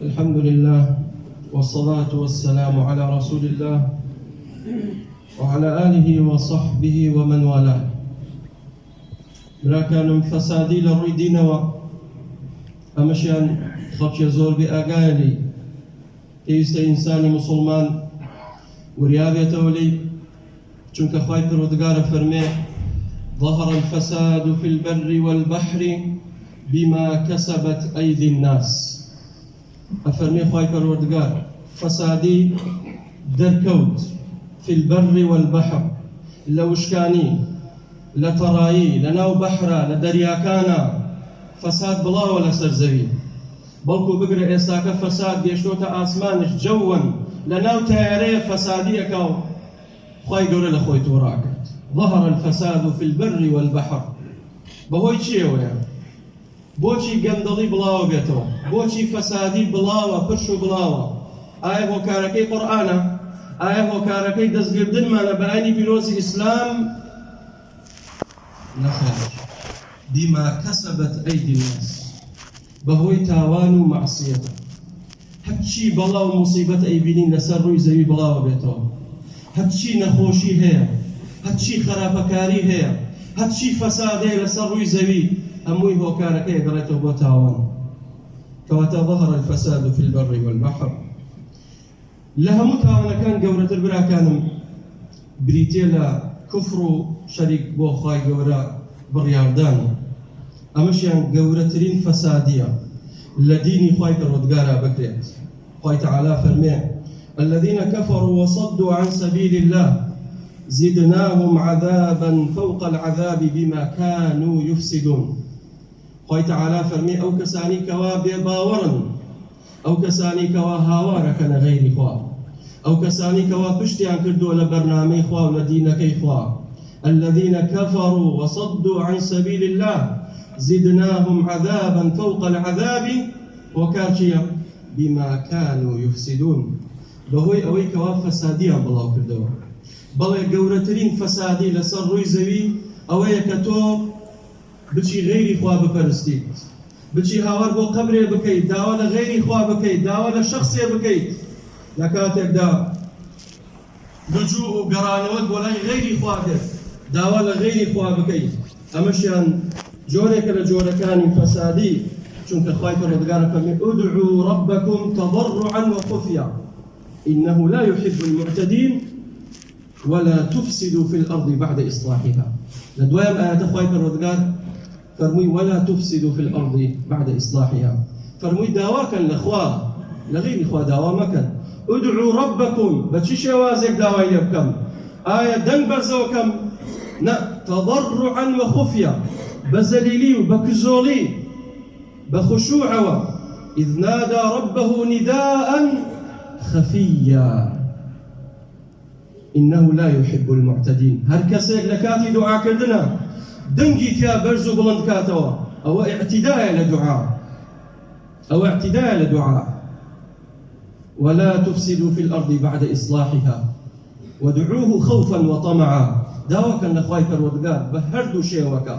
الحمد لله والصلاة والسلام على رسول الله وعلى آله وصحبه ومن والاه. براكانم فسادي لروي دينوا ئەمەشیان خەڵکی زۆر بێئاگایە لێی پێویستە ئینسانی مسلمان وریابێتەوە لێی، چونکە خوای پەروەردگارە فەرمێ ظهر الفساد في البر والبحر بما كسبت أيدي الناس. أفرمي خوای پەروەردگار فەسادی دەرکەوت في البر والبحر، لە وشکانی، لە تەڕایی، لەناو بەحرە، لە دەریاکانە فەساد بڵاوە لەسەر زەوی. بەڵکو بگرە ئێستاکە فەساد گەیشتۆتە ئاسمانش جەوەن، لەناو تایارەیە فەسادیەکە و خوای گەورە لە خۆی تووڕاکرد. ظهر الفساد في البر والبحر. بەهۆی چیەوەیە؟ بۆچی گەندەڵی بڵاوە بێتەوە؟ بۆچی فەسادی بڵاوە، پرش و بڵاوە؟ ئایا هۆکارەکەی قورئانە؟ ئایا هۆکارەکەی دەستگردنمانە بە ئاینی پیرۆزی ئیسلام؟ نەخێر. بما كسبت أيدي الناس، بهوي تاوان ومعصية. هەرچی بەڵا و مصیبەت ئەیبینین لەسەر ڕووی زەوی بڵاوە بێتەوە، هەرچی نەخۆشی هەیە، هەرچی خراپەکاری هەیە، هەرچی فەساد هەیە لەسەر ڕووی زەوی، هەمووی هۆکارەکەی دەڕێتەوە بۆ تاوان. کەواتە ظهر الفساد في البر والبحر. لە هەموو تاوانەکان گەورەتر براکانم بریتێ لە کوفر و شەریک بۆ خوای گەورە بڕیاردان. ئەمەشیان گەورەترین فەسادیە لە دینی خوای پەروەردگارە بکرێت. خوای تەعالا فەرمێ الذين كفروا وصدوا عن سبيل الله زدناهم عذابا فوق العذاب بما كانوا يفسدون. خوای تەعالا فەرمێ ئەو کەسانی کەوا بێباوەڕن، ئەو کەسانی کەوا هاوارەکەنە غەیری خوا، ئەو کەسانی کەوا پشتیان کردووە لە بەرنامەی خوا و لە دینەکەی خوا. الذين كفروا وصدوا عن سبيل الله زدناهم عذابا فوق العذاب وكارشيا بما كانوا يفسدون. بهوي أوي كوا فساديا بلاو كردوا بلا جورترين فسادي لسر روي زوي أوي كتو بشي غيري خوا بپرستيت، بشي هاور بو قبري بكيت، داوا لغيري خوا بكيت، داوا لشخصي بكيت، لكاتك دا لجوء وقرانوات ولا غيري خوا بكيت، داوا لغيري خوا بكيت. أمشيان جورك لجوركاني فسادي، چونك خوای پەروەردگارە فەرمێ ادعوا ربكم تضرعا وخفيا إنه لا يحب المعتدين ولا تفسدوا في الأرض بعد إصلاحها. لدوايم آيات خوای پەروەردگار فرموي ولا تفسدوا في الأرض بعد إصلاحها. فرموي داواكا لخوا لغير خوا داوا مكان. ادعوا ربكم بچی شوازك داوای لبكم آية دن برزوكم تضرعا وخفيا، بزليلي وبكزولي بخشوع إذ نادى ربه نداء خفيا إنه لا يحب المعتدين. هر كسيك لكاتي دعاء كردنا دنجي تيا برزو بلند كاتوا أو اعتداء لدعاء، أو اعتداء لدعاء. ولا تفسدوا في الأرض بعد إصلاحها ودعوه خوفا وطمعا. داوكا لخواي پەروەردگار بهردو شيوكا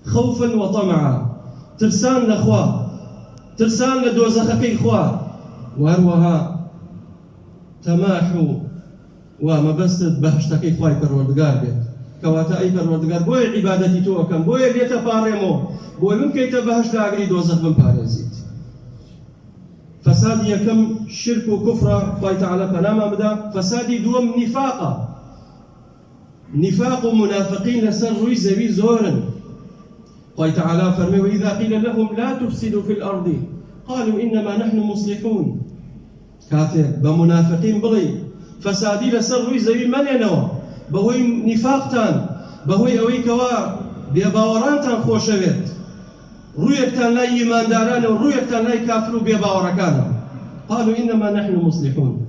خوفا وطمعا، ترسان لخوا، ترسان لدوزخكي خوا، وهروها تماحو ومبستد بهشتكي خواي پەروەردگار بيت. كواتا أي پەروەردگار بوي عبادتي توكم، بوي ليتا باريمو، بوي ممكن تبهشت أغري دوزخ من باريزيت. فساد يكم شرك وكفر خوای تعالى فناما بدا. فسادي دوم نفاقا، نفاق منافقين لسر روي زوي زورا. خوای تعالى فرمي وإذا قيل لهم لا تفسدوا في الأرض قالوا إنما نحن مصلحون. كاتب بمنافقين بلي فسادي لسر روي زوي ملينوا بهوي نفاقتان، بهوي أوي كوا بيباورانتان خوشويت، رويكتان لا إيمان داران ورويكتان لا كافر بيباوركان. قالوا إنما نحن مصلحون.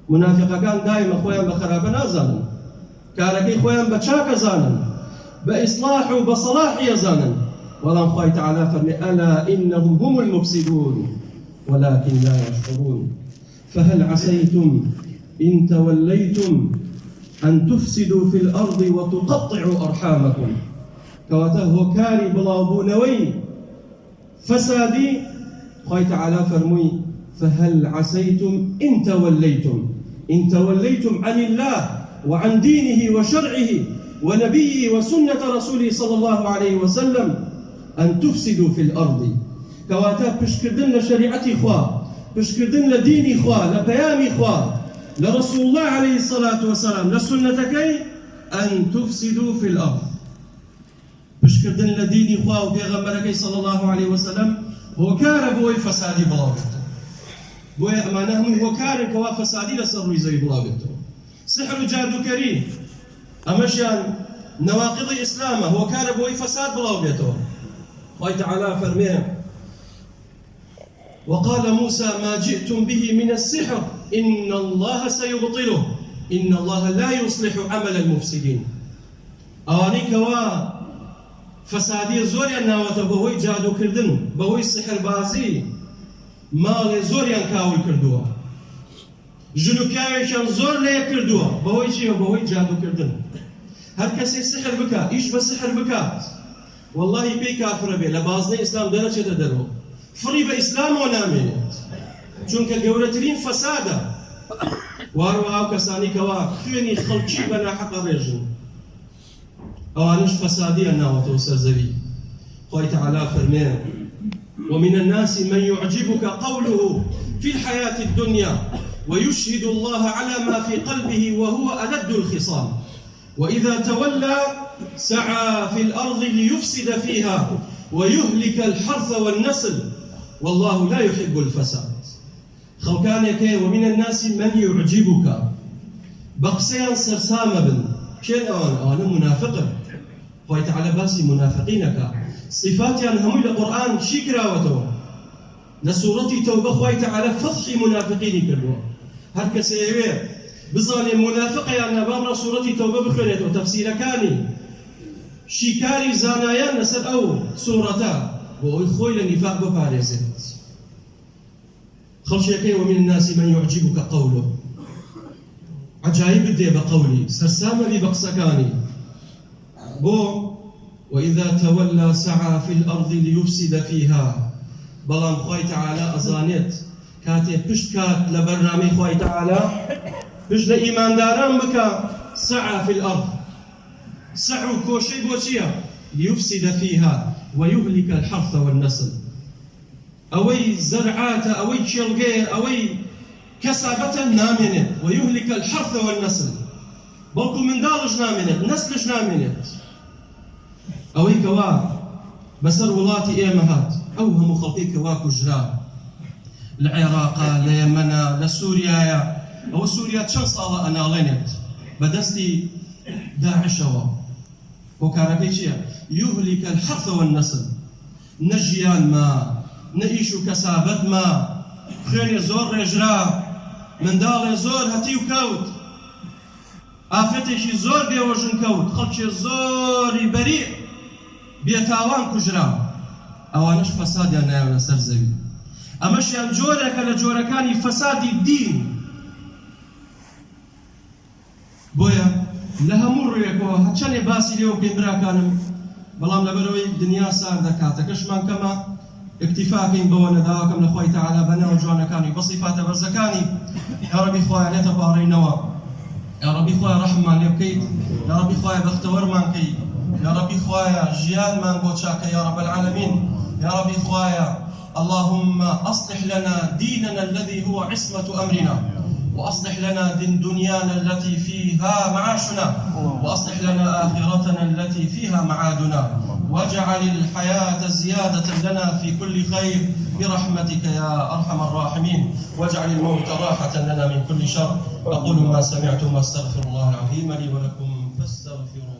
منافق كان دائما خويا بخراب نازل، كاركي خويا بچاك زانن، بإصلاح وبصلاح يزانن. والله خوي تعالى فرمي ألا إنهم هم المفسدون ولكن لا يشعرون. فهل عسيتم إن توليتم أن تفسدوا في الأرض وتقطعوا أرحامكم. كواتا هوكاري بلاوبونوي فسادي خوي تعالى فرمي فهل عسيتم إن توليتم عن الله وعن دينه وشرعه ونبيه وسنة رسوله صلى الله عليه وسلم أن تفسدوا في الأرض. كواتا بشكردن لشريعة إخوة، بشكردن لدين إخوة، لبيام إخوة، لرسول الله عليه الصلاة والسلام، لسنتكي أن تفسدوا في الأرض. بشكردن لدين إخوة وبيغمبركي صلى الله عليه وسلم هو كار بوي فسادي بلاغته، بوي أمانهم هو كار كوا فسادي لسروي زي بلاغته. سحر جادو كريم أمشان نواقض إسلامه هو كار بوي فساد بلاغته. الله تعالى فرميه: وقال موسى ما جئتم به من السحر إن الله سيبطله إن الله لا يصلح عمل المفسدين. أواني كوا فسادي زوريان ناوته بهوي جادو كردن، بهوي سحر بازي مال زوريان كاول كردوه، جنوكاويشان زور ليه كردوه، بهوي شيء بهوي جادو كردن. هر كسي سحر بكا إيش بسحر بكا والله بي كافر بي لبازني إسلام درجة درو فري بإسلام ونامنت چونك قورترين فسادا واروها كساني كوا خويني خلقي بنا حق رجل اوانش فسادية ناوتو سرزوي. الله تعالى فرمين: ومن الناس من يعجبك قوله في الحياة الدنيا ويشهد الله على ما في قلبه وهو ألد الخصام وإذا تولى سعى في الأرض ليفسد فيها ويهلك الحرث والنسل والله لا يحب الفساد. خلقانك ومن الناس من يعجبك بقسيان سرسام بن كين أنا منافق. الله تعالى باسي منافقينك صفات هم القرآن شكراوته لسورة توبة. الله تعالى فضح منافقين كلوا هرك سيوير بظالم منافق يعني بابا سورة توبة بخيرته وتفسير كاني شكاري زانايان نسل أو سورتا وإخوي لنفاق بباريزت. خلشيكي ومن الناس من يعجبك قوله عجائب دي بقولي سرسام لي بقسكاني بو وإذا تولى سعى في الأرض ليفسد فيها. بلان خوي تعالى أزانيت كاتي بشكات لبرنامج خوي تعالى بش لإيمان داران بكا سعى في الأرض سعوا كوشي بوشيا ليفسد فيها ويهلك الحرث والنسل. أوي زرعات أوي شلقير أوي كسابة نامنت ويهلك الحرث والنسل. بلكو من دالج نامنت نسلش نامنت. أوي كوا بسر ولاتي إيمهات أوهم خلقي كوا كجرا العراق ليمن لسوريا أو سوريا تشنص الله أنا لينت بدستي داعش وكاركيشيا يهلك الحرث والنسل. نجيان ما نعيشو كسابت ما خير زور رجرا من دال زور هتيو كوت آفتشي زور بيوجن كوت خلشي زور بريء بيتاوان كجرا اوانش فساد يعني سرزوي. امش يعني جورك لجوركاني فساد الدين بويا لها مر يكو هتشاني باسي ليو بيمبرا كانم بلام لبروي الدنيا صار ذكاتكش من كما اكتفاء بوانا داكم لخوي تعالى بنا وجوانا كاني بصفات برزكاني. يا ربي خويا نتباري نوا يا ربي خويا رحمة لبكيت يا ربي خويا بختور مانكي يا ربي خويا جيان مان بوتشاك يا رب العالمين. يا ربي خويا اللهم أصلح لنا ديننا الذي هو عصمة أمرنا وأصلح لنا دنيانا التي فيها معاشنا وأصلح لنا آخرتنا التي فيها معادنا واجعل الحياة زيادة لنا في كل خير برحمتك يا أرحم الراحمين واجعل الموت راحة لنا من كل شر. أقول ما سمعتم واستغفر الله العظيم لي ولكم فاستغفروه.